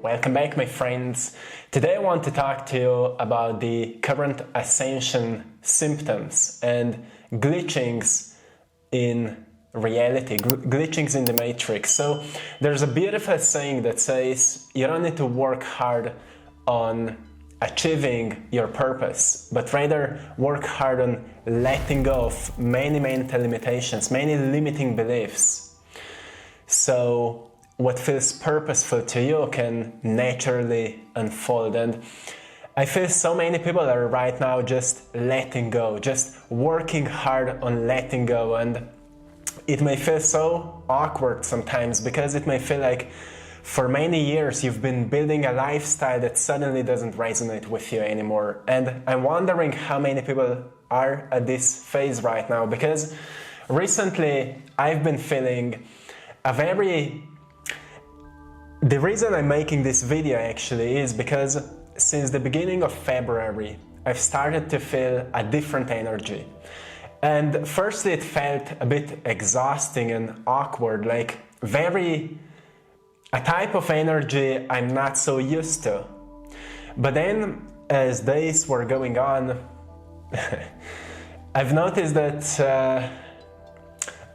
welcome back my friends. Today I want to talk to you about the current Ascension symptoms and glitchings in reality, glitchings in the matrix. So there's a beautiful saying that says you don't need to work hard on achieving your purpose, but rather work hard on letting go of many mental limitations, many limiting beliefs. So what feels purposeful to you can naturally unfold. And I feel so many people are right now just letting go, just working hard on letting go. And it may feel so awkward sometimes because it may feel like for many years you've been building a lifestyle that suddenly doesn't resonate with you anymore. And I'm wondering how many people are at this phase right now, because recently I've been feeling the reason I'm making this video actually is because since the beginning of February, I've started to feel a different energy. And firstly, it felt a bit exhausting and awkward, like a type of energy I'm not so used to. But then, as days were going on, I've noticed that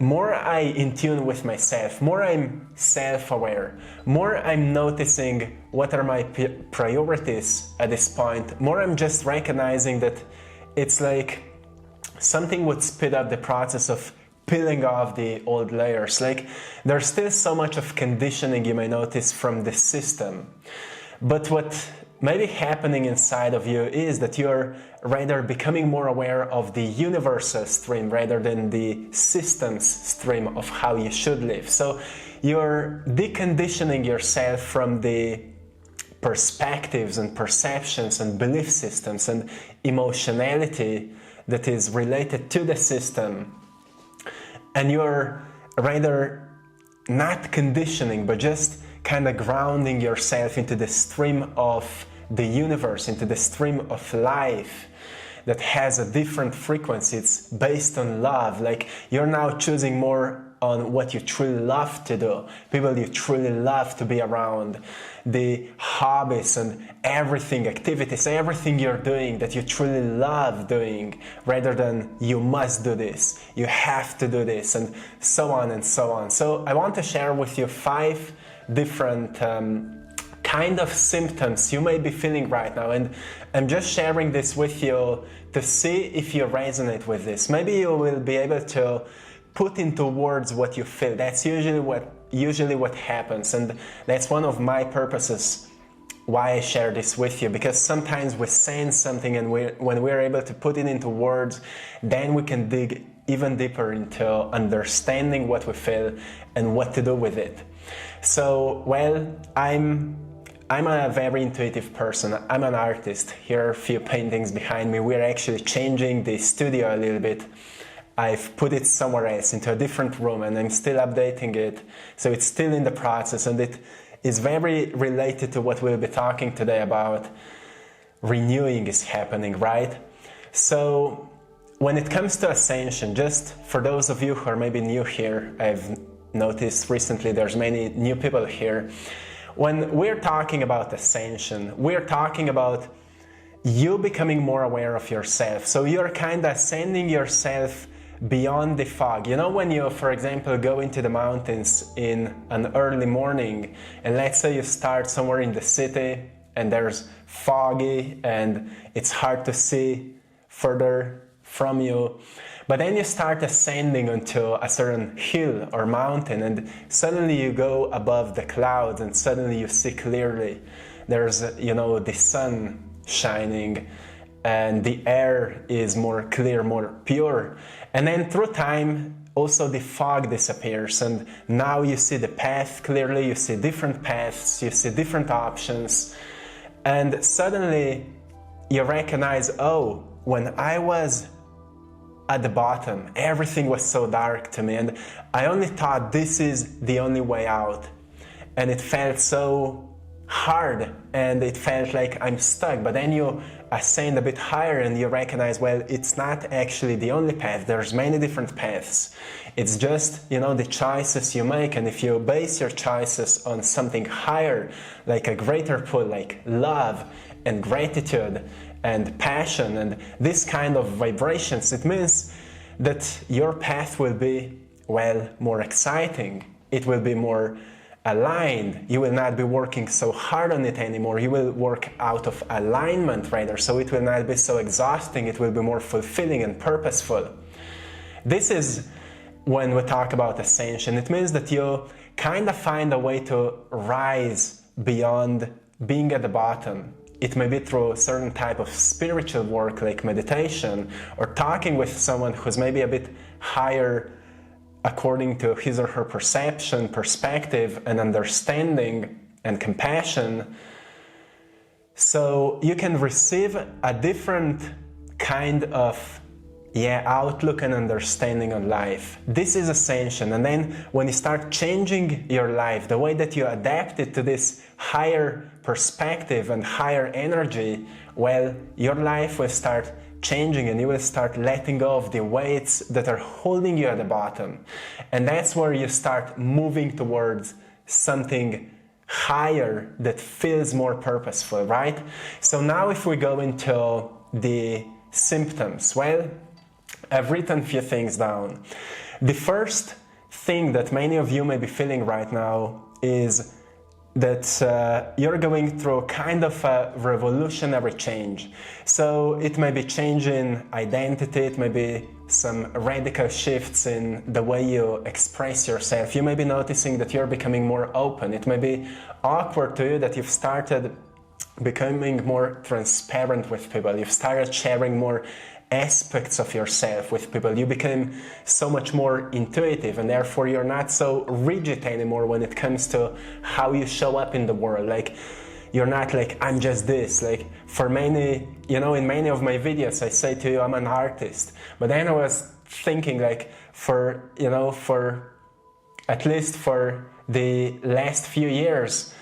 more I in tune with myself, more I'm self-aware, more I'm noticing what are my priorities at this point, more I'm just recognizing that it's like something would speed up the process of peeling off the old layers. Like there's still so much of conditioning you may notice from the system, but what may be happening inside of you is that you're rather becoming more aware of the universal stream rather than the system's stream of how you should live. So you're deconditioning yourself from the perspectives and perceptions and belief systems and emotionality that is related to the system. And you're rather not conditioning, but just kind of grounding yourself into the stream of the universe, into the stream of life that has a different frequency. It's based on love. Like you're now choosing more on what you truly love to do, people you truly love to be around, the hobbies and everything, activities, everything you're doing that you truly love doing, rather than you must do this, you have to do this, and so on and so on. So I want to share with you 5 different kind of symptoms you may be feeling right now, and I'm just sharing this with you to see if you resonate with this. Maybe you will be able to put into words what you feel. That's usually what happens, and that's one of my purposes why I share this with you, because sometimes we sense something, and when we're able to put it into words, then we can dig even deeper into understanding what we feel and what to do with it. So, well, I'm a very intuitive person. I'm an artist. Here are a few paintings behind me. We're actually changing the studio a little bit. I've put it somewhere else, into a different room, and I'm still updating it. So it's still in the process, and it is very related to what we'll be talking today about. Renewing is happening, right? So when it comes to Ascension, just for those of you who are maybe new here, I've noticed recently there's many new people here. When we're talking about Ascension, we're talking about you becoming more aware of yourself. So you're kind of sending yourself beyond the fog. You know, when you, for example, go into the mountains in an early morning, and let's say you start somewhere in the city and there's foggy and it's hard to see further from you, but then you start ascending onto a certain hill or mountain, and suddenly you go above the clouds and suddenly you see clearly. There's, you know, the sun shining and the air is more clear, more pure. And then through time, also the fog disappears, and now you see the path clearly, you see different paths, you see different options, and suddenly you recognize, oh, when I was at the bottom, everything was so dark to me, and I only thought this is the only way out, and it felt so hard, and it felt like I'm stuck. But then you ascend a bit higher and you recognize, well, it's not actually the only path. There's many different paths. It's just, the choices you make. And if you base your choices on something higher, like a greater pull, like love and gratitude and passion and this kind of vibrations, it means that your path will be, well, more exciting. It will be more aligned. You will not be working so hard on it anymore. You will work out of alignment rather, so it will not be so exhausting. It will be more fulfilling and purposeful. This is when we talk about ascension. It means that you kind of find a way to rise beyond being at the bottom. It may be through a certain type of spiritual work like meditation, or talking with someone who's maybe a bit higher according to his or her perception, perspective, and understanding and compassion. So you can receive a different kind of outlook and understanding on life. This is ascension. And then when you start changing your life, the way that you adapt it to this higher perspective and higher energy, well, your life will start changing and you will start letting go of the weights that are holding you at the bottom. And that's where you start moving towards something higher that feels more purposeful, right? So now if we go into the symptoms, well, I've written a few things down. The first thing that many of you may be feeling right now is that you're going through kind of a revolutionary change. So it may be changing identity, it may be some radical shifts in the way you express yourself. You may be noticing that you're becoming more open. It may be awkward to you that you've started becoming more transparent with people. You've started sharing more aspects of yourself with people. You became so much more intuitive, and therefore you're not so rigid anymore when it comes to how you show up in the world. Like, you're not like, I'm just this. Like, for many, in many of my videos I say to you, I'm an artist. But then I was thinking, like, for at least for the last few years,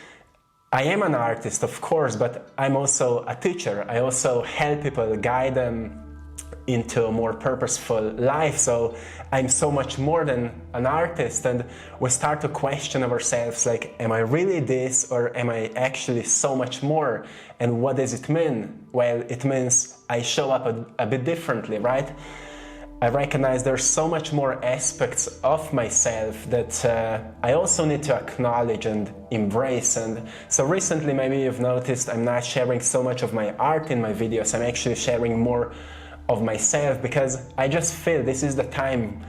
I am an artist, of course, but I'm also a teacher. I also help people, guide them into a more purposeful life. So I'm so much more than an artist, and we start to question ourselves, like, am I really this, or am I actually so much more? And what does it mean? Well, it means I show up a bit differently, right? I recognize there's so much more aspects of myself that I also need to acknowledge and embrace. And so recently, maybe you've noticed I'm not sharing so much of my art in my videos. I'm actually sharing more of myself, because I just feel this is the time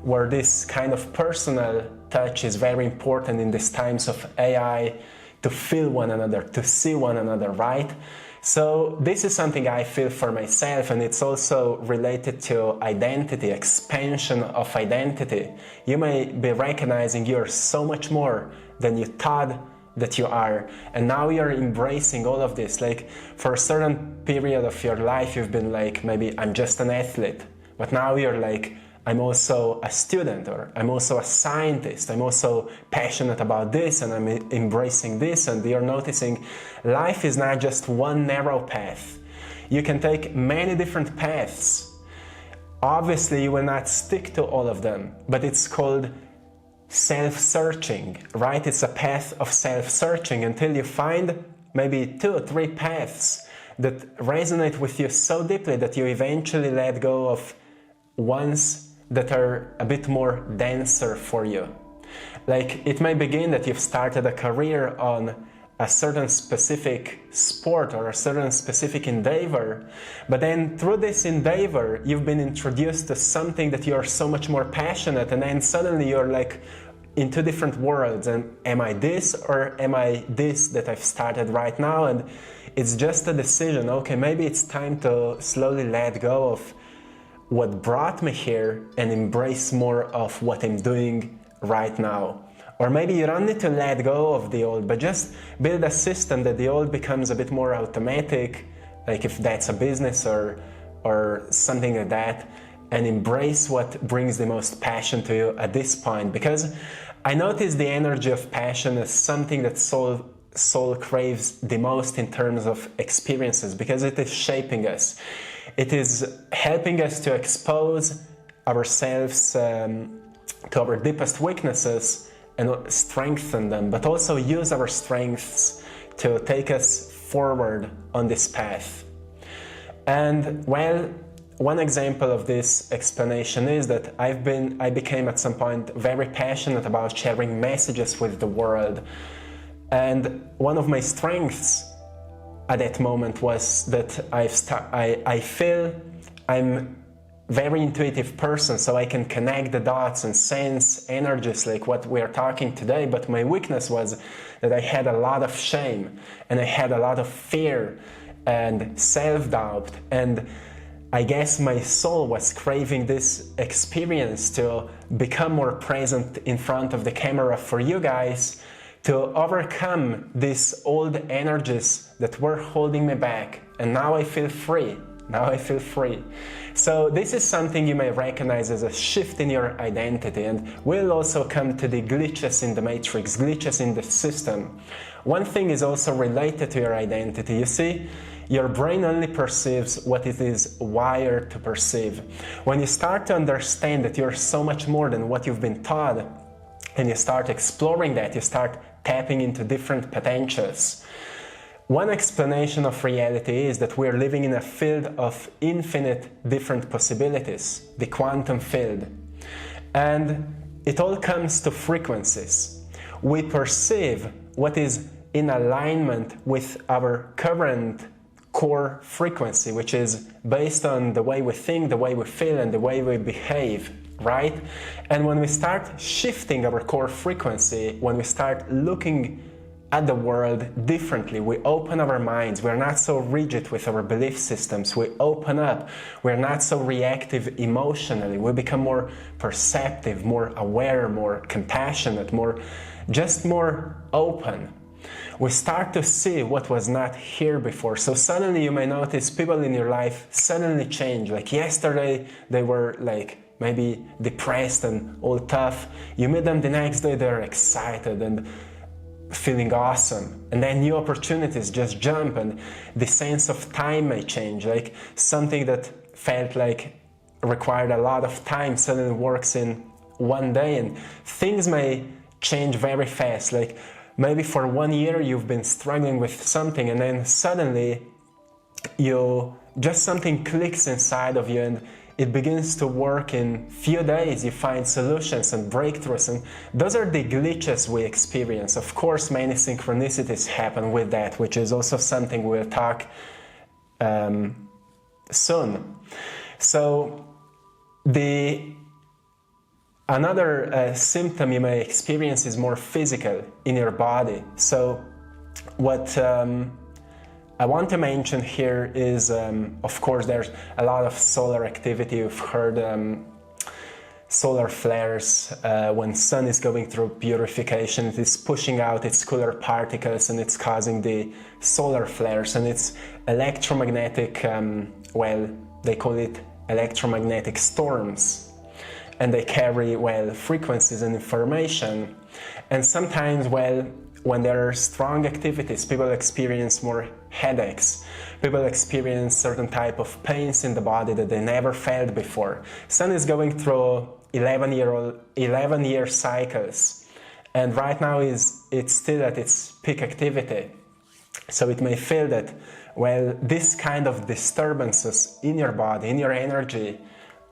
where this kind of personal touch is very important in these times of AI, to feel one another, to see one another, right? So this is something I feel for myself, and it's also related to identity, expansion of identity. You may be recognizing you're so much more than you thought that you are, and now you're embracing all of this. Like, for a certain period of your life you've been like, maybe I'm just an athlete, but now you're like, I'm also a student, or I'm also a scientist, I'm also passionate about this, and I'm embracing this. And you're noticing life is not just one narrow path. You can take many different paths. Obviously you will not stick to all of them, but it's called self-searching, right? It's a path of self-searching until you find maybe 2 or 3 paths that resonate with you so deeply that you eventually let go of ones that are a bit more denser for you. Like, it may begin that you've started a career on a certain specific sport or a certain specific endeavor, but then through this endeavor you've been introduced to something that you're so much more passionate, and then suddenly you're like in 2 different worlds, and am I this, or am I this that I've started right now? And it's just a decision. Okay, maybe it's time to slowly let go of what brought me here and embrace more of what I'm doing right now. Or maybe you don't need to let go of the old, but just build a system that the old becomes a bit more automatic, like if that's a business or something like that, and embrace what brings the most passion to you at this point. Because I notice the energy of passion is something that's soul craves the most in terms of experiences, because it is shaping us. It is helping us to expose ourselves to our deepest weaknesses and strengthen them, but also use our strengths to take us forward on this path. And well, one example of this explanation is that I became at some point very passionate about sharing messages with the world. And one of my strengths at that moment was that I feel I'm very intuitive person, so I can connect the dots and sense energies like what we are talking today. But my weakness was that I had a lot of shame, and I had a lot of fear and self-doubt, and I guess my soul was craving this experience to become more present in front of the camera for you guys, to overcome these old energies that were holding me back. And now I feel free. Now I feel free. So this is something you may recognize as a shift in your identity, and we'll also come to the glitches in the matrix, glitches in the system. One thing is also related to your identity. You see, your brain only perceives what it is wired to perceive. When you start to understand that you're so much more than what you've been taught, and you start exploring that, you start tapping into different potentials. One explanation of reality is that we're living in a field of infinite different possibilities, the quantum field. And it all comes to frequencies. We perceive what is in alignment with our current core frequency, which is based on the way we think, the way we feel, and the way we behave, right? And when we start shifting our core frequency, when we start looking at the world differently, we open our minds, we're not so rigid with our belief systems, we open up, we're not so reactive emotionally, we become more perceptive, more aware, more compassionate, more open. We start to see what was not here before. So suddenly you may notice people in your life suddenly change. Like yesterday they were like maybe depressed and all tough. You meet them the next day, they're excited and feeling awesome, and then new opportunities just jump, and the sense of time may change. Like something that felt like required a lot of time suddenly works in one day, and things may change very fast. Like maybe for 1 year you've been struggling with something, and then suddenly something clicks inside of you, and it begins to work in few days. You find solutions and breakthroughs, and those are the glitches we experience. Of course, many synchronicities happen with that, which is also something we'll talk soon. So another symptom you may experience is more physical in your body. So what I want to mention here is, of course, there's a lot of solar activity. You've heard solar flares. When sun is going through purification, it is pushing out its cooler particles, and it's causing the solar flares. And it's electromagnetic, they call it electromagnetic storms. And they carry, frequencies and information. And sometimes, when there are strong activities, people experience more headaches. People experience certain type of pains in the body that they never felt before. Sun is going through 11-year cycles, and right now it's still at its peak activity. So it may feel that, this kind of disturbances in your body, in your energy,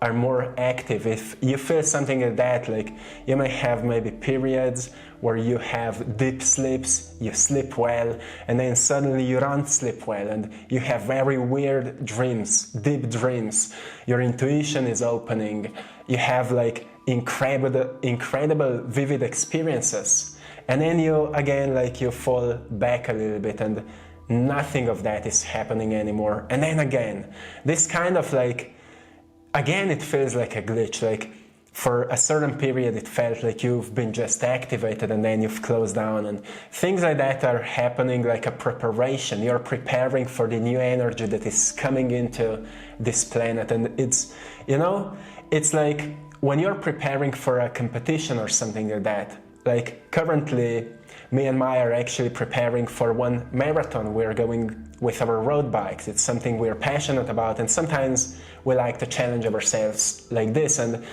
are more active. If you feel something like that, like you may have maybe periods where you have deep sleeps, you sleep well, and then suddenly you don't sleep well, and you have very weird dreams, deep dreams. Your intuition is opening. You have like incredible vivid experiences. And then you fall back a little bit, and nothing of that is happening anymore. And then again, this kind of again, it feels like a glitch. Like for a certain period, it felt like you've been just activated, and then you've closed down, and things like that are happening like a preparation. You're preparing for the new energy that is coming into this planet. And it's like when you're preparing for a competition or something like that. Like currently, me and Maya are actually preparing for one marathon. We're going with our road bikes. It's something we're passionate about, and sometimes we like to challenge ourselves like this. And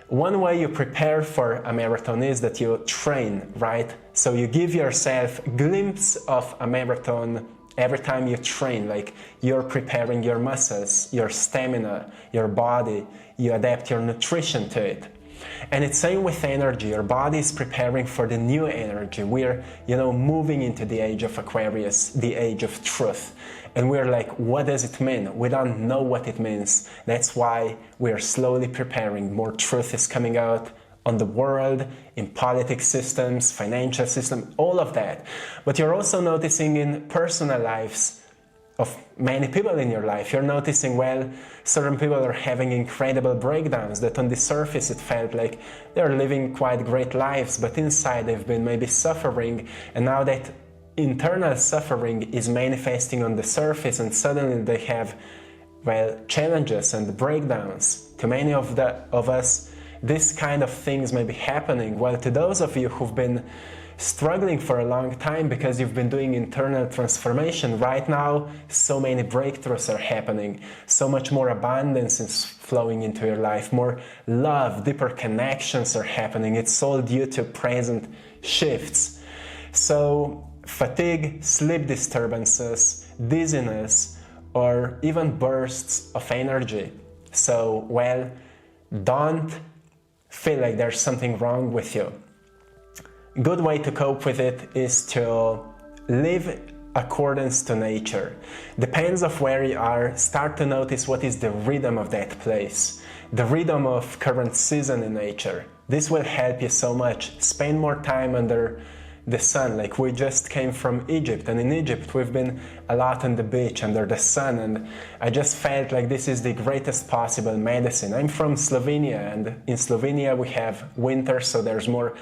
one way you prepare for a marathon is that you train, right? So you give yourself a glimpse of a marathon every time you train, like you're preparing your muscles, your stamina, your body, you adapt your nutrition to it. And it's same with energy. Your body is preparing for the new energy. We're, moving into the age of Aquarius, the age of truth. And we're like, what does it mean? We don't know what it means. That's why we're slowly preparing. More truth is coming out on the world, in politics systems, financial system, all of that. But you're also noticing in personal lives of many people in your life. You're noticing, certain people are having incredible breakdowns that on the surface it felt like they're living quite great lives, but inside they've been maybe suffering, and now that internal suffering is manifesting on the surface, and suddenly they have, challenges and breakdowns. To many of us, this kind of things may be happening. Well, to those of you who've been struggling for a long time because you've been doing internal transformation, right now so many breakthroughs are happening, so much more abundance is flowing into your life, more love, deeper connections are happening. It's all due to present shifts. So fatigue, sleep disturbances, dizziness, or even bursts of energy. So, don't feel like there's something wrong with you. Good way to cope with it is to live accordance to nature. Depends of where you are, start to notice what is the rhythm of that place, the rhythm of current season in nature. This will help you so much. Spend more time under the sun. Like we just came from Egypt, and in Egypt we've been a lot on the beach under the sun, and I just felt like this is the greatest possible medicine. I'm from Slovenia, and in Slovenia we have winter, so there's more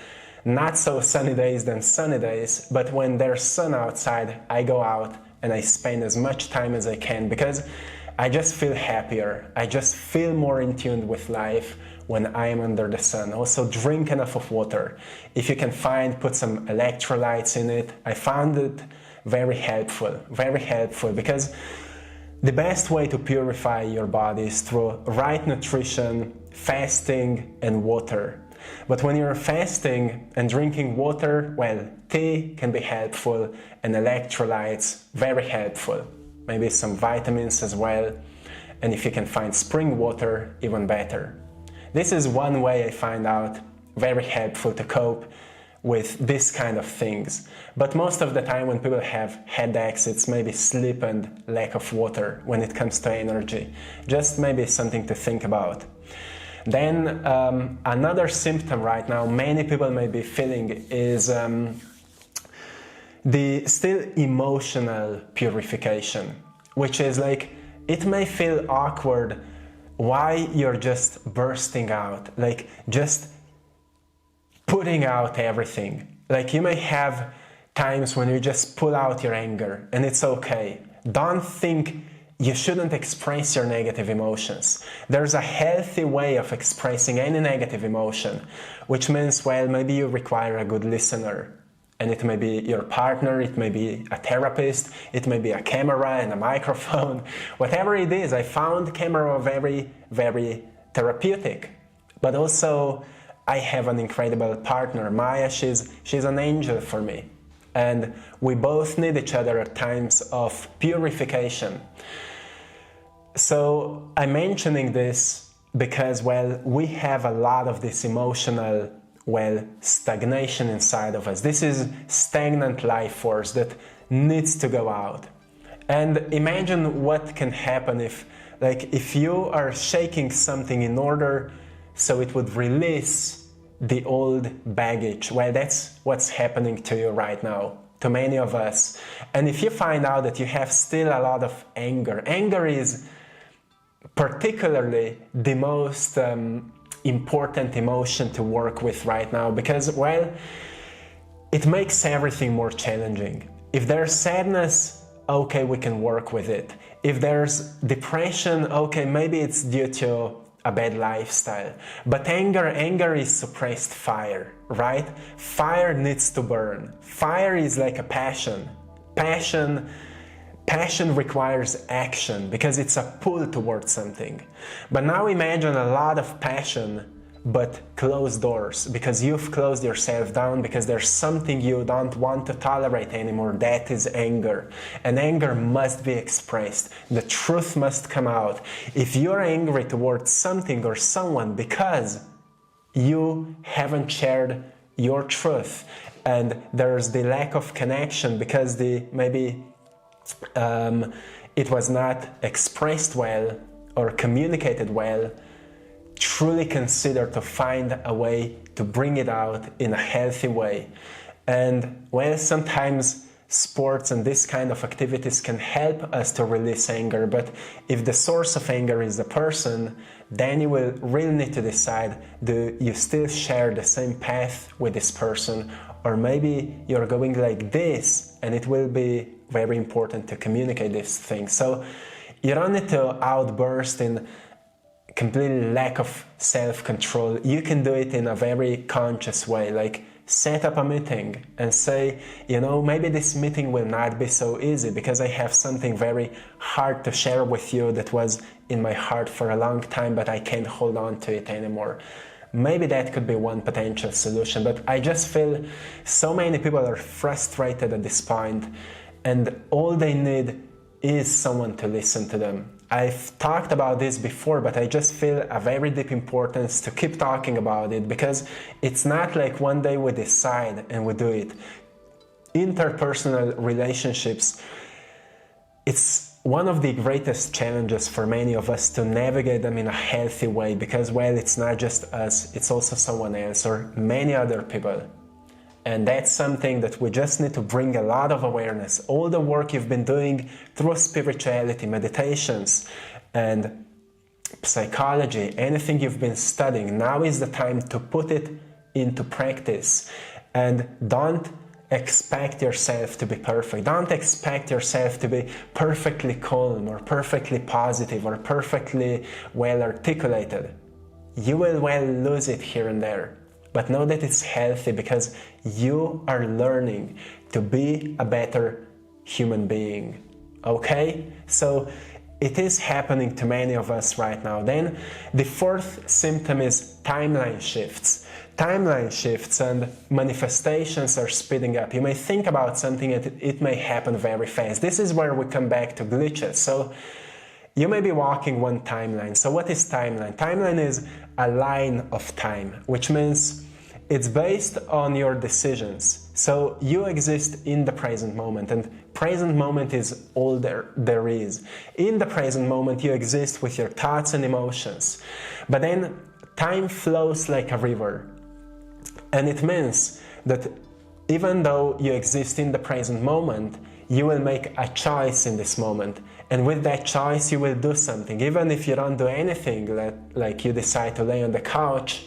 not so sunny days than sunny days, but when there's sun outside, I go out and I spend as much time as I can because I just feel happier. I just feel more in tune with life when I am under the sun. Also, drink enough of water. If you can put some electrolytes in it. I found it very helpful because the best way to purify your body is through right nutrition, fasting, and water. But when you're fasting and drinking water, tea can be helpful, and electrolytes, very helpful. Maybe some vitamins as well. And if you can find spring water, even better. This is one way I find out very helpful to cope with this kind of things. But most of the time when people have headaches, it's maybe sleep and lack of water when it comes to energy. Just maybe something to think about. Then another symptom right now many people may be feeling is the still emotional purification, which is like it may feel awkward why you're just bursting out, like just putting out everything. Like you may have times when you just pull out your anger, and it's okay. Don't think you shouldn't express your negative emotions. There's a healthy way of expressing any negative emotion, which means, maybe you require a good listener. And it may be your partner, it may be a therapist, it may be a camera and a microphone. Whatever it is, I found camera very, very therapeutic. But also, I have an incredible partner, Maya. She's an angel for me. And we both need each other at times of purification. So I'm mentioning this because, we have a lot of this emotional, stagnation inside of us. This is stagnant life force that needs to go out. And imagine what can happen if you are shaking something in order so it would release the old baggage. That's what's happening to you right now, to many of us. And if you find out that you have still a lot of anger is particularly the most important emotion to work with right now because, it makes everything more challenging. If there's sadness, okay, we can work with it. If there's depression, okay, maybe it's due to a bad lifestyle. But anger is suppressed fire, right? Fire needs to burn. Fire is like a passion. Passion requires action because it's a pull towards something. But now imagine a lot of passion but closed doors, because you've closed yourself down because there's something you don't want to tolerate anymore. That is anger. And anger must be expressed. The truth must come out. If you're angry towards something or someone because you haven't shared your truth and there's the lack of connection because maybe it was not expressed well or communicated well, truly consider to find a way to bring it out in a healthy way. And well, sometimes sports and this kind of activities can help us to release anger, but if the source of anger is the person, then you will really need to decide, do you still share the same path with this person, or maybe you're going like this, and it will be very important to communicate these things. So you don't need to outburst in completely lack of self-control. You can do it in a very conscious way, like set up a meeting and say, maybe this meeting will not be so easy because I have something very hard to share with you that was in my heart for a long time, but I can't hold on to it anymore. Maybe that could be one potential solution, but I just feel so many people are frustrated at this point, and all they need is someone to listen to them. I've talked about this before, but I just feel a very deep importance to keep talking about it, because it's not like one day we decide and we do it. Interpersonal relationships, it's one of the greatest challenges for many of us to navigate them in a healthy way, because, well, it's not just us, it's also someone else or many other people. And that's something that we just need to bring a lot of awareness. All the work you've been doing through spirituality, meditations, and psychology, anything you've been studying, now is the time to put it into practice. And don't expect yourself to be perfect. Don't expect yourself to be perfectly calm or perfectly positive or perfectly well articulated. You will well lose it here and there. But know that it's healthy, because you are learning to be a better human being. Okay? So it is happening to many of us right now. Then the fourth symptom is timeline shifts. Timeline shifts and manifestations are speeding up. You may think about something and it may happen very fast. This is where we come back to glitches. So you may be walking one timeline. So what is timeline? Timeline is a line of time, which means it's based on your decisions. So you exist in the present moment, and present moment is all there is. In the present moment, you exist with your thoughts and emotions. But then time flows like a river. And it means that even though you exist in the present moment, you will make a choice in this moment. And with that choice, you will do something. Even if you don't do anything, like you decide to lay on the couch,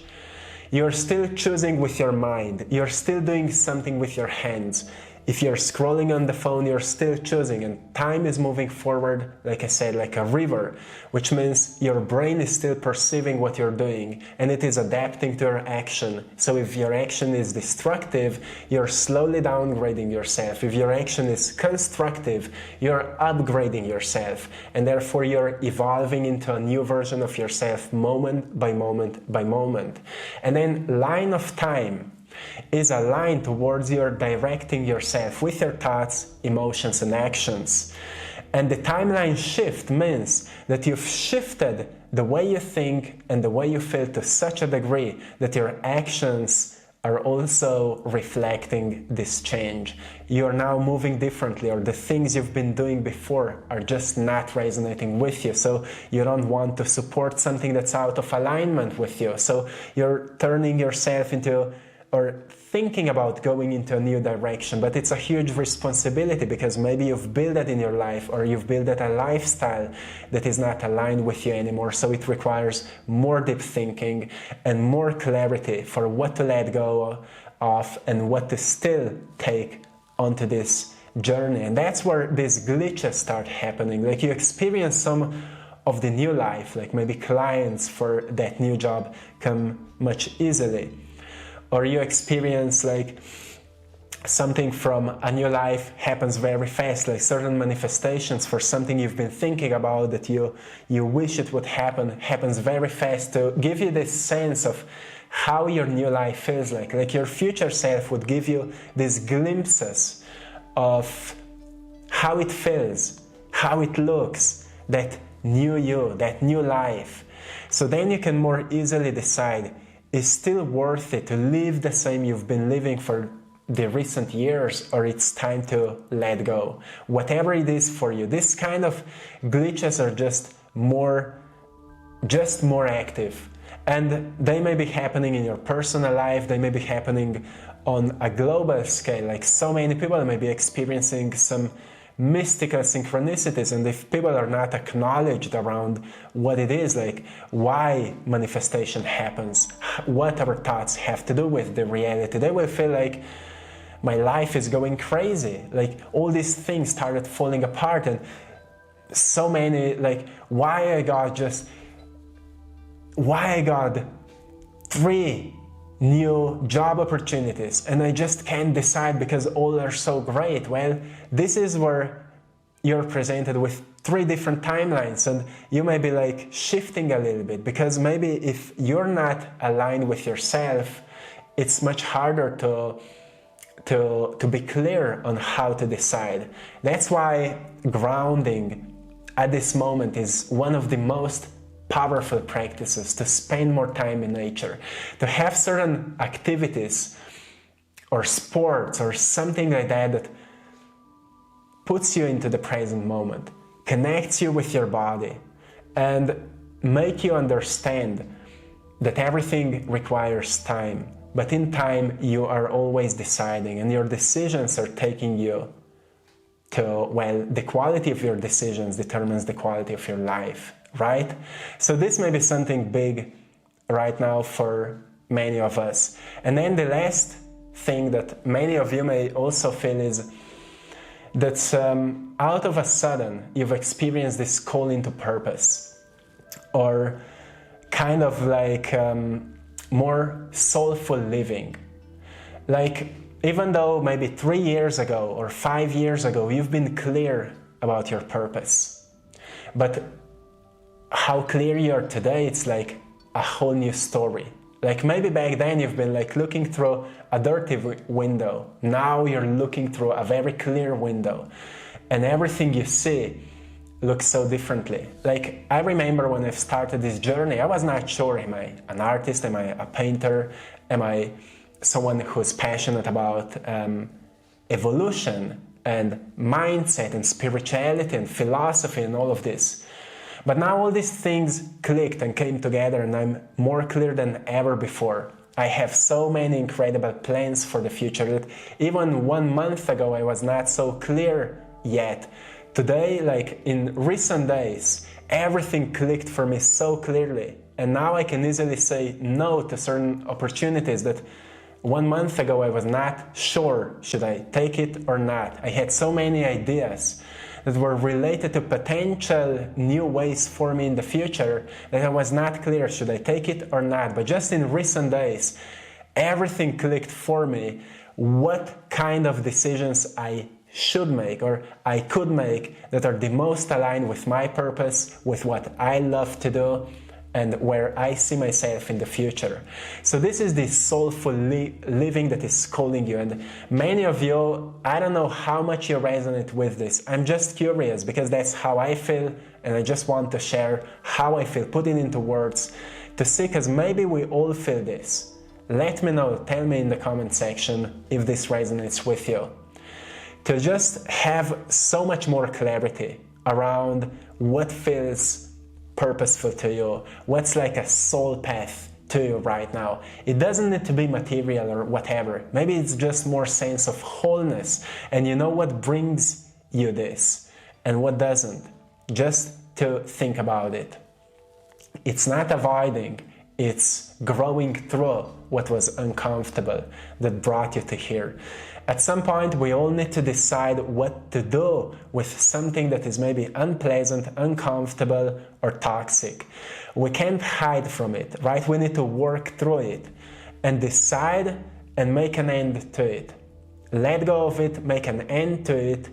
you're still choosing with your mind. You're still doing something with your hands. If you're scrolling on the phone, you're still choosing, and time is moving forward, like I said, like a river, which means your brain is still perceiving what you're doing, and it is adapting to your action. So if your action is destructive, you're slowly downgrading yourself. If your action is constructive, you're upgrading yourself, and therefore you're evolving into a new version of yourself moment by moment by moment. And then line of time is a line towards your directing yourself with your thoughts, emotions, and actions. And the timeline shift means that you've shifted the way you think and the way you feel to such a degree that your actions are also reflecting this change. You're now moving differently, or the things you've been doing before are just not resonating with you. So you don't want to support something that's out of alignment with you. So you're turning yourself into, or thinking about going into a new direction, but it's a huge responsibility, because maybe you've built it in your life, or you've built a lifestyle that is not aligned with you anymore. So it requires more deep thinking and more clarity for what to let go of and what to still take onto this journey. And that's where these glitches start happening. Like you experience some of the new life, like maybe clients for that new job come much easily, or you experience like something from a new life happens very fast, like certain manifestations for something you've been thinking about that you wish it would happen happens very fast, to give you this sense of how your new life feels like your future self would give you these glimpses of how it feels, how it looks, that new you, that new life. So then you can more easily decide, is still worth it to live the same you've been living for the recent years, or it's time to let go. Whatever it is for you, this kind of glitches are just more active, and they may be happening in your personal life, they may be happening on a global scale, like so many people may be experiencing some mystical synchronicities, and if people are not acknowledged around what it is, like why manifestation happens, what our thoughts have to do with the reality, they will feel like my life is going crazy, like all these things started falling apart, and so many, like why I got 3 new job opportunities and I just can't decide because all are so great. Well, this is where you're presented with 3 different timelines, and you may be like shifting a little bit, because maybe if you're not aligned with yourself, it's much harder to be clear on how to decide. That's why grounding at this moment is one of the most powerful practices, to spend more time in nature, to have certain activities or sports or something like that puts you into the present moment, connects you with your body, and make you understand that everything requires time, but in time you are always deciding, and your decisions are taking you to, well, the quality of your decisions determines the quality of your life, right? So this may be something big right now for many of us. And then the last thing that many of you may also feel is that out of a sudden you've experienced this call into purpose, or kind of like more soulful living. Like even though maybe 3 years ago or 5 years ago you've been clear about your purpose, but how clear you are today, it's like a whole new story. Like maybe back then you've been like looking through a dirty window. Now you're looking through a very clear window, and everything you see looks so differently. Like I remember when I started this journey, I was not sure, am I an artist, am I a painter, am I someone who's passionate about evolution and mindset and spirituality and philosophy and all of this. But now all these things clicked and came together, and I'm more clear than ever before. I have so many incredible plans for the future that even 1 month ago I was not so clear yet. Today, like in recent days, everything clicked for me so clearly, and now I can easily say no to certain opportunities that 1 month ago I was not sure, should I take it or not. I had so many ideas that were related to potential new ways for me in the future that I was not clear, should I take it or not. But just in recent days, everything clicked for me, what kind of decisions I should make or I could make that are the most aligned with my purpose, with what I love to do, and where I see myself in the future. So this is the soulful living that is calling you. And many of you, I don't know how much you resonate with this. I'm just curious because that's how I feel, and I just want to share how I feel, put it into words to see, because maybe we all feel this. Let me know, tell me in the comment section if this resonates with you. To just have so much more clarity around what feels purposeful to you, what's like a soul path to you right now. It doesn't need to be material or whatever. Maybe it's just more sense of wholeness, and you know what brings you this and what doesn't. Just to think about it. It's not avoiding, it's growing through what was uncomfortable that brought you to here. At some point, we all need to decide what to do with something that is maybe unpleasant, uncomfortable, or toxic. We can't hide from it, right? We need to work through it and decide and make an end to it. Let go of it, make an end to it,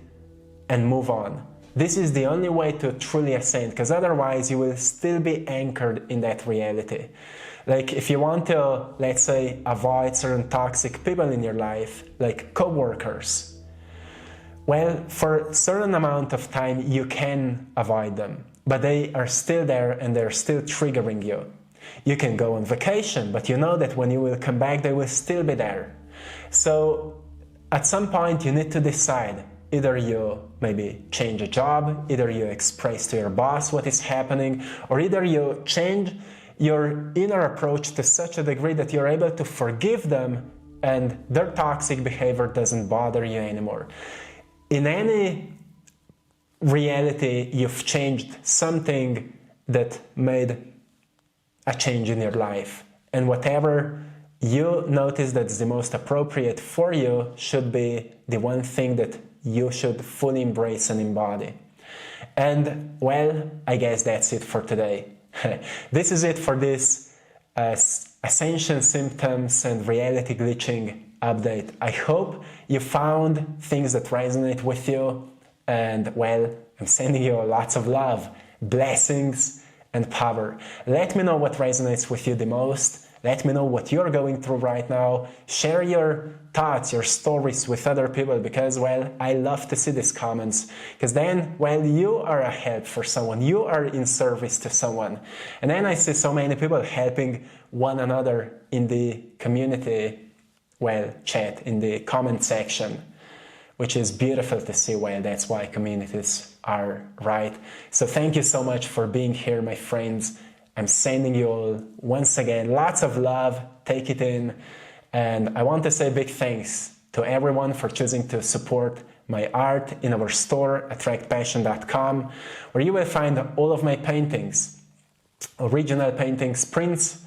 and move on. This is the only way to truly ascend, because otherwise you will still be anchored in that reality. Like if you want to, let's say, avoid certain toxic people in your life, like co-workers, well, for a certain amount of time you can avoid them, but they are still there and they're still triggering you. You can go on vacation, but you know that when you will come back they will still be there. So at some point you need to decide. Either you maybe change a job, either you express to your boss what is happening, or either you change your inner approach to such a degree that you're able to forgive them and their toxic behavior doesn't bother you anymore. In any reality, you've changed something that made a change in your life. And whatever you notice that's the most appropriate for you should be the one thing that you should fully embrace and embody. And well, I guess that's it for today. This is it for this Ascension symptoms and reality glitching update. I hope you found things that resonate with you, and well, I'm sending you lots of love, blessings, and power. Let me know what resonates with you the most. Let me know what you're going through right now. Share your thoughts, your stories with other people, because, well, I love to see these comments. Because then, well, you are a help for someone. You are in service to someone. And then I see so many people helping one another in the community, well, chat, in the comment section, which is beautiful to see. Well, that's why communities are, right? So thank you so much for being here, my friends. I'm sending you all, once again, lots of love, take it in, and I want to say big thanks to everyone for choosing to support my art in our store, AttractPassion.com, where you will find all of my paintings, original paintings, prints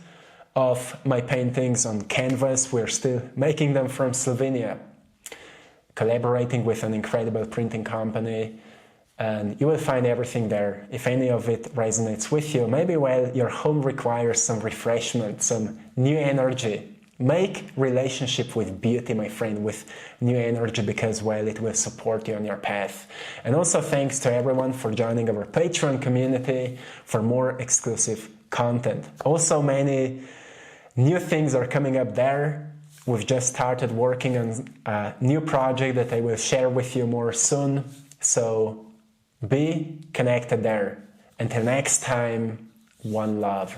of my paintings on canvas. We're still making them from Slovenia, collaborating with an incredible printing company. And you will find everything there. If any of it resonates with you, maybe, well, your home requires some refreshment, some new energy. Make relationship with beauty, my friend, with new energy, because, well, it will support you on your path. And also thanks to everyone for joining our Patreon community for more exclusive content. Also, many new things are coming up there. We've just started working on a new project that I will share with you more soon. So be connected there. Until next time, one love.